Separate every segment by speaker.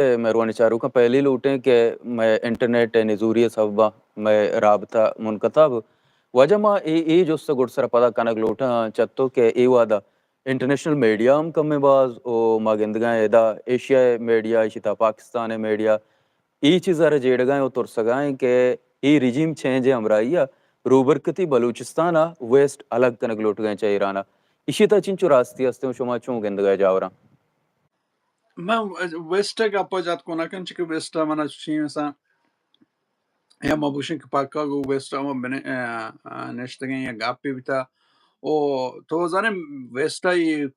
Speaker 1: मेहरबानी चाह का पहली लूटें कि मैं इंटरनेट नजूरी सब्बा मैं राबता मुनकताब वजह मा ई जुस्सा गुड़सर पदा कनक लूटा चत्तो के ई वादा इंटरनेशनल मीडिया हम कम बाज ओ मागिंदगा एदा एशिया मीडिया इशिता पाकिस्तान मीडिया ई चीज़ार जेड़गाएं ओ तुरसगाएं के ई रिजीम चेंज है हमराइया रूबरकती बलूचिस्तान वेस्ट अलग कनक लूट गए चाहिए ईराना इशिता चिंचु रास्ती हस्ते शुमा चूं गिंदगा जावरा
Speaker 2: من وست gappa jat konakan çünkü west mana şey mesela ya ma bushin ki pakka go west ama bene neştegen ya gappi bita o to zanem west ay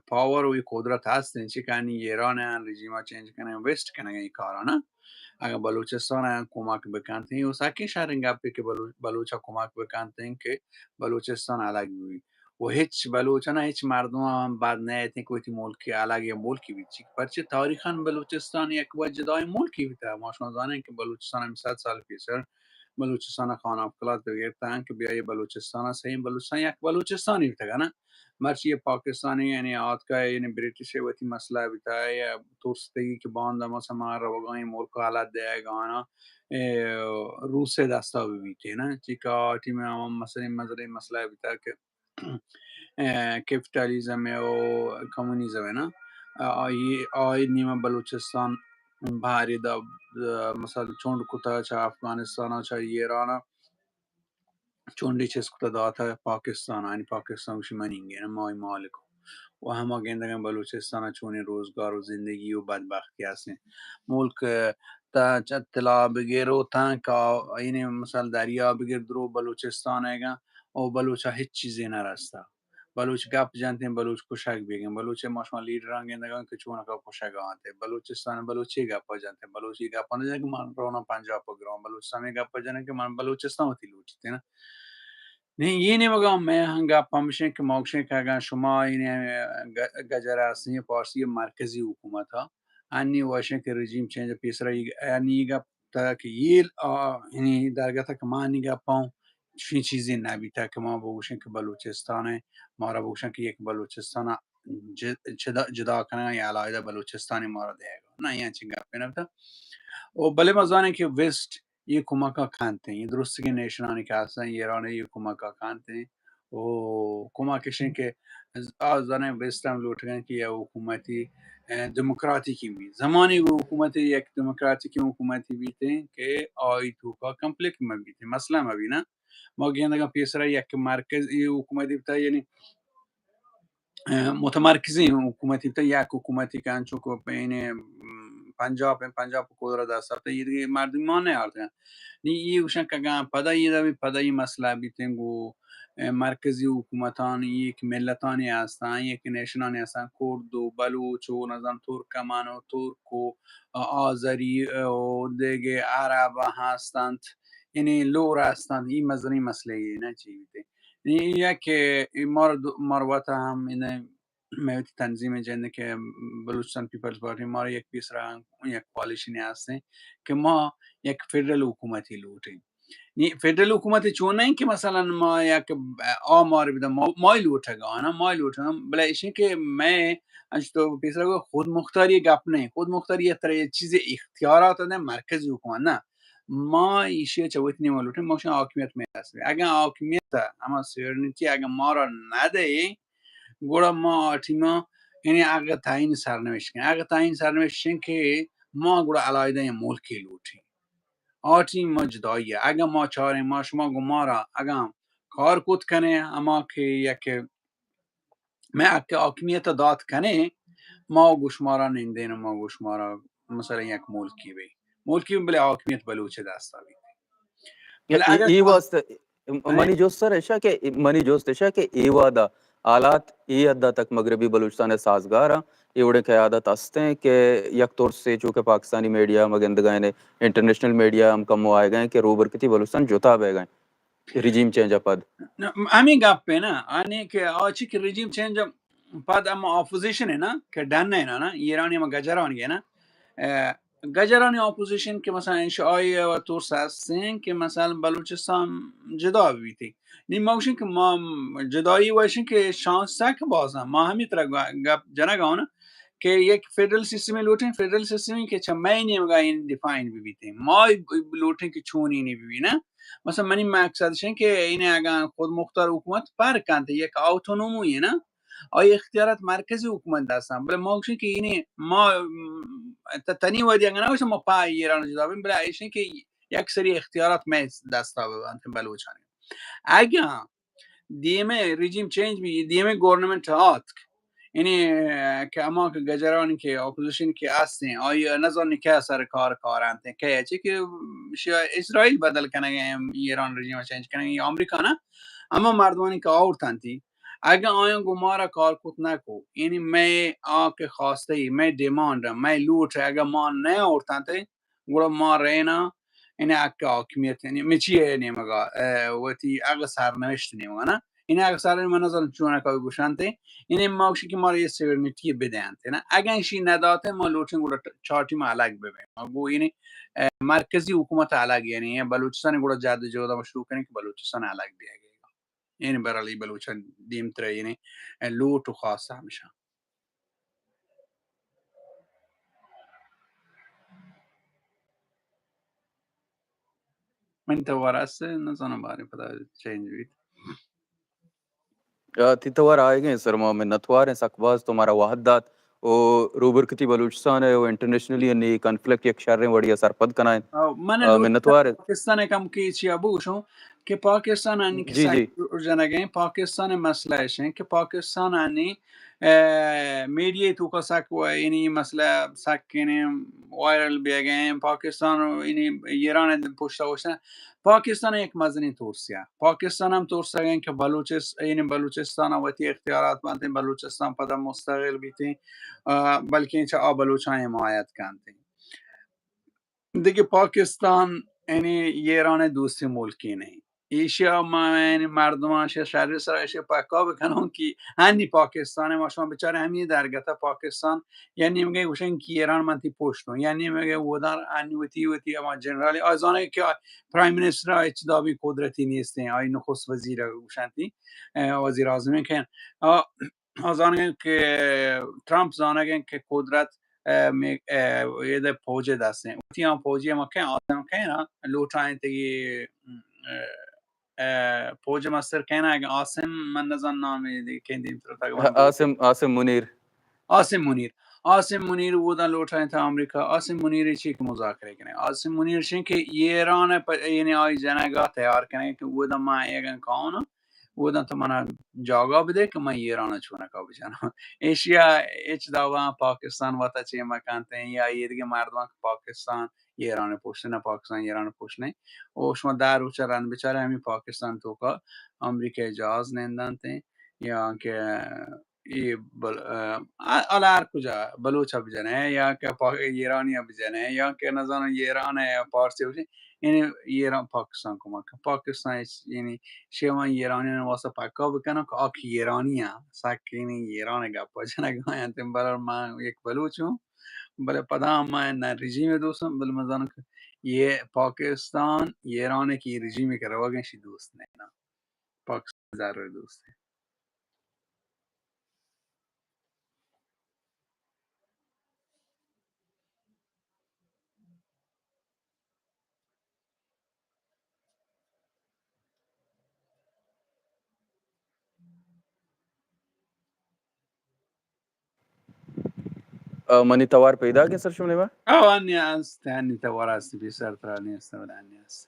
Speaker 2: power wi qudrat hastin chikani iran regime change kana west kana ga karana aga baluchistan kumak bekante हैं साकी sharing gappi ke balucha kumak bekante हैं कि बलूचिस्तान अलग हुई वो हिच बलूचना हिच मर्दों बाद नए थे कोई थी मुल्क के अलग या मुल्क की बिची परचे तारीखान बलूचिस्तान एक वजदाई मुल्क की बिता माशा जाने कि बलूचिस्तान में 7 साल पीछे बलूचिस्तान खाना अफकलात वगैरह था कि भी ये बलूचिस्तान सही बलूचिस्तान एक बलूचिस्तान ही था ना मर्ची ये पाकिस्तानी यानी आज का यानी ब्रिटिश है वही मसला बिता या तुर्स्ती के बांध मसा मार वगाई मुल्क हालात देगा ना रूस से दास्ता भी थे ना चिका टीम में मसले मजरे मसला बिता के कैपिटलिज्म है और कम्युनिज्म है ना ये आई नीमा बलूचिस्तान भारी दा मसल चोंड कुता चा अफगानिस्तान चा ईरान चोंडी चेस्कुता दाता पाकिस्तान आणि पाकिस्तान उशी मनिंगे ना माई मालिक و همه گندگان بلوچستان چون روزگار و زندگی و بدبختی هستن ملک تا طلا بگیر و تانکا این مثلا دریا بگیر درو بلوچستان هگا و بلوچ هیچ چیزی نرسته بلوچ گپ جانتیم بلوچ کشک بگیم بلوچ ماشما لیدران گندگان که چون کا کشک آنته بلوچستان بلوچی گپ جانته بلوچی گپ نه که من رونا پنجاب پروگرام بلوچستان گپ جانه که من بلوچستان ہوتی لوٹتے نا नहीं ये नहीं मगा मैं हंगा पमशे के मोक्षे का शुमा इने गजरा असनी पार्सी मरकजी हुकूमत था अन्नी वाशे के रजीम चेंज पिसरा यानी गा ता कि ये यानी दरगा तक मानी गा पाऊं शी चीजें ना भी था कि मां बोशे के बलूचिस्तान है मारा बोशे कि एक बलूचिस्तान जुदा जुदा करना या अलग बलूचिस्तानी मारा देगा ना यहाँ चिंगा पे ना था ओ भले मजाने के वेस्ट ये कुमाका खानते हैं ये दुरुस्त के नेशनानी का आसान ये राने ये कुमाका खानते हैं ओ कुमा किशन के आज़ाने वेस्ट हम लौट गए कि यह हुकूमती डेमोक्रेटिक की भी ज़मानी वो हुकूमती एक डेमोक्रेटिक की हुकूमती भी थे कि आई तो का कम्प्लेक्स में भी थे मसला में भी ना मगर ये ना पिसरा एक मार्केट ये हुकूमती था यानी متمرکزین حکومتی تا یک حکومتی که انچو که بین पंजाब को कोदरा दा सब ये मर्दमान है आते हैं नहीं ये उशन का गांव पदा ये मसला भी तेंगो मरकजी हुकूमतान ये कि मिलतान आस्तान ये कि नेशनान आस्तान कुर्दो बलूचो नजम तुर्कमानो तुर्को आज़री देगे अरब हस्तांत यानी लोर हस्तांत ये मजनी मसले ये ना चाहिए ये कि मरवता हम इन्हें मैं तंजीम जैसे कि बलूचिस्तान पीपल्स पार्टी मार एक तीसरा एक पॉलिसी ने आसे कि माँ एक फेडरल हुकूमती लूटे नहीं फेडरल हुकूमती चुन नहीं कि मसलन माँ एक आ मार बिदा माय लूटेगा ना माय लूटेगा बल्कि इसे कि मैं आज तो तीसरा को खुद मुख्तारी गप नहीं खुद मुख्तारी ये तरह चीज़ें इख्तियारात है मरकज़ी हुकूमत ना माँ इसे चवतनी वालों मोशन आकिमियत में आसे अगर आकिमियत हमारे सिरनीति अगर मारा ना दे गोड़ा माँ आठीमा यानी आगे ताइन सरनवेश के माँ गोड़ा अलाइदा या मुल्क के लूटी आठी मजदाई अगर माँ चारे माँ शुमा गुमारा अगर कार कुछ कने अमा के या के मैं आके आकमियत दात कने माँ गुशमारा निंदे न माँ गुशमारा मसला एक मुल्क की बले आकमियत बलूचे दास्ता भी बले अगर
Speaker 1: ई वास्ते मनी जोस्तर ऐसा के मनी जोस्त ऐसा के ई वादा आलात ई अद्दा तक मगरबी बलूचिस्तान साजगार एवढे क़यादत असते हैं कि यक तौर से चूँकि पाकिस्तानी मीडिया मगंद गए ने इंटरनेशनल मीडिया हम कम आए गए कि रूबर किती बलूचिस्तान जोता बह गए रिजीम चेंज पद
Speaker 2: हमें गप पे ना आने के आज के रिजीम चेंज पद हम ऑपोजिशन है ना कि डन है ना ईरानी में गजरान है ना गजरानी ऑपोजिशन के मसला इंशाई व तौर से कि मसला बलूचिस्तान जुदा भी थी नहीं मौशन के मां जुदाई वशन के शांस तक बाजा मां हम तरह गप जना गाओ ना که یک فدرال سیستم لوتین فدرال سیستمی که چه من نمیگه این دیفاین ببینیم ما لوتین که چون اینی ببینه مثلا من این مقصدش این که این اگر خود مختار حکومت پرکنده یک اتونومی نه آیا اختیارات مرکزی حکومت دستم بله ما گوشیم که اینی ما تنی ودی اگر نباشه ما پای ایران جدا بیم بله ایشین که یک سری اختیارات ما دستا ببند بلوچانی اگر دیمه رژیم چینج می دیمه گورنمنت هات یعنی که اما که گجرانی که اپوزیشن که هستین آیا نظر که سر کارند که چه که اسرائیل بدل کنه ایران رژیم چینج کنه یا آمریکا نه اما مردمانی که آورتنتی اگه آیا گمارا کار کت نکو یعنی می که خواسته ای می دیماند می لوٹ اگه ما نه آورتنتی گروه ما رینا این اگه حاکمیت یعنی میچیه نیمگا وقتی اگه سرنوشت نیمگا نه این اگه سرنوشت من نظر چون اکای گوشنته این ماکشی که ما رو یه سیورنیتی بدهند نه اگه اینشی نداته ما لوٹین گروه چارتی ما الگ ببینیم گو یعنی مرکزی حکومت الگ یعنی بلوچستان گروه جد جودا ما شروع کنیم که بلوچستان الگ بیاگه یعنی برای بلوچستان دیم تره یعنی لوٹ و خاصه همیشه من توار است نزانم باری پدا چینج بید
Speaker 1: تیتوار आएंगे सर मिन्नतवार हैं सकबाज तुम्हारा वहदत ओ रूबरकती बलूचिस्तान है वो इंटरनेशनली यानी कॉन्फ्लिक्ट एक शर्रें बढ़िया सरपद कनाएं
Speaker 2: من لوٹ
Speaker 1: मिन्नतवार
Speaker 2: پاکستان کم کی چی ابوشون که پاکستان انی که
Speaker 1: जी जी
Speaker 2: جنگه پاکستان مسئله شن که پاکستان انی میڈیا تو کا سک و یعنی مسئله سک یعنی وایرل بیگه پاکستان یعنی ایران پشت وشن پاکستان یک مزنی تورسیا پاکستان هم تورسیا که یعنی بلوچستان وقتی اختیارات بنده بلوچستان پدا مستقل بیتی بلکه اینچه بلوچان حمایت کنده دیگه پاکستان یعنی ایران دوستی ملکی نه ایشیا ما یعنی مردمانش شهر سرایش پاکا بکنن که هنی پاکستان ما شما بیچاره همین درگته پاکستان یعنی میگه گوشن که ایران منتی پشتون یعنی میگه ودار انویتی اما جنرالی ازانه که پرایم مینیستر اچ دابی قدرتی نیستن آی نخست وزیر گوشنتی وزیر اعظم که ازانه که ترامپ زانه که قدرت یه پوجه دستن اوتی هم پوجه ما که آدم که نه لوتاین تگی پوجه مستر که نه اگه آسم من نزن نامی دیگه که دیم تر تاگوان آسم منیر بودن لوتاین تا آمریکا آسم منیر چی که مذاکره کنه آسم منیر شین که ایران یعنی آی جنگا تیار کنه که بودن ما ایگن کانو بودن تو من جاگا بده که من ایران چونه کا بجنم ایشیا اچ داوا پاکستان وتا چه مکان ته یا یه دیگه مردم که پاکستان ایران پشت نه پاکستان ایران پشت نه او شما در چرن بیچاره همین پاکستان تو کا امریکا اجازه نندن ته یا که ای الا هر کجا بلوچ بجنه یا که ایرانی بجنه یا که نزان ایران پارسی بجنه یعنی ایران پاکستان کمک پاکستان یعنی شما ایرانی واسه پاکا بکنم که آکی ایرانی هم ساکنی ایران گپا جنگا انتم برای من یک بلوچم بله پدا من نه رژیم دوستم بله مزانم که یه پاکستان ایران کی رژیمی که رواگنشی دوست نه پاکستان ضرور دوسته
Speaker 1: منی توار پیدا که سر شمله با
Speaker 2: آنی است هنی توار است بیشتر ترانی است و هنی است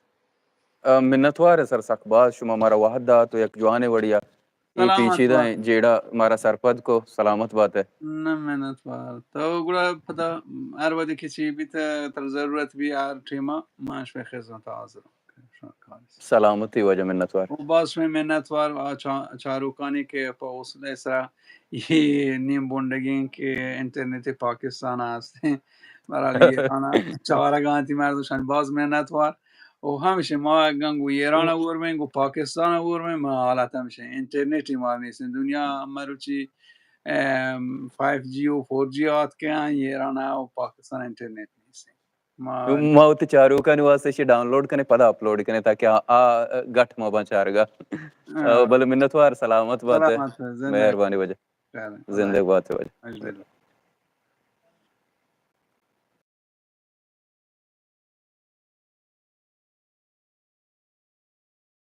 Speaker 1: मिन्नतवार है सर सकबाज शुमा हमारा वहदत तो एक जवान वड़िया ये पेचीदा है जेड़ा हमारा सरपद को सलामत बात है
Speaker 2: نه منتوار تو گروه پدا هر وقتی کسی بیت تر ضرورت بی هر تیما ماش به خدمت حاضر
Speaker 1: سلامتی وجه मिन्नतवार
Speaker 2: و باز میں منتوار و چاروکانی که پا اصول اسرا یه نیم بوندگین که انترنت پاکستان هست برای ایران چهارگانتی مردوشان باز منتوار و همیشه ما گنگو ایران ورمین گو پاکستان ورمین ما حالت همیشه انترنتی ما نیست دنیا مروچی 5G و 4G آت که ایران و پاکستان انترنت نیست
Speaker 1: ما उत चारों का निवास से डाउनलोड करने पता अपलोड करने ताकि गठ में बचाएगा बल मिन्नतवार सलामत बात है मेहरबानी वजह जिंदगी बात है वजह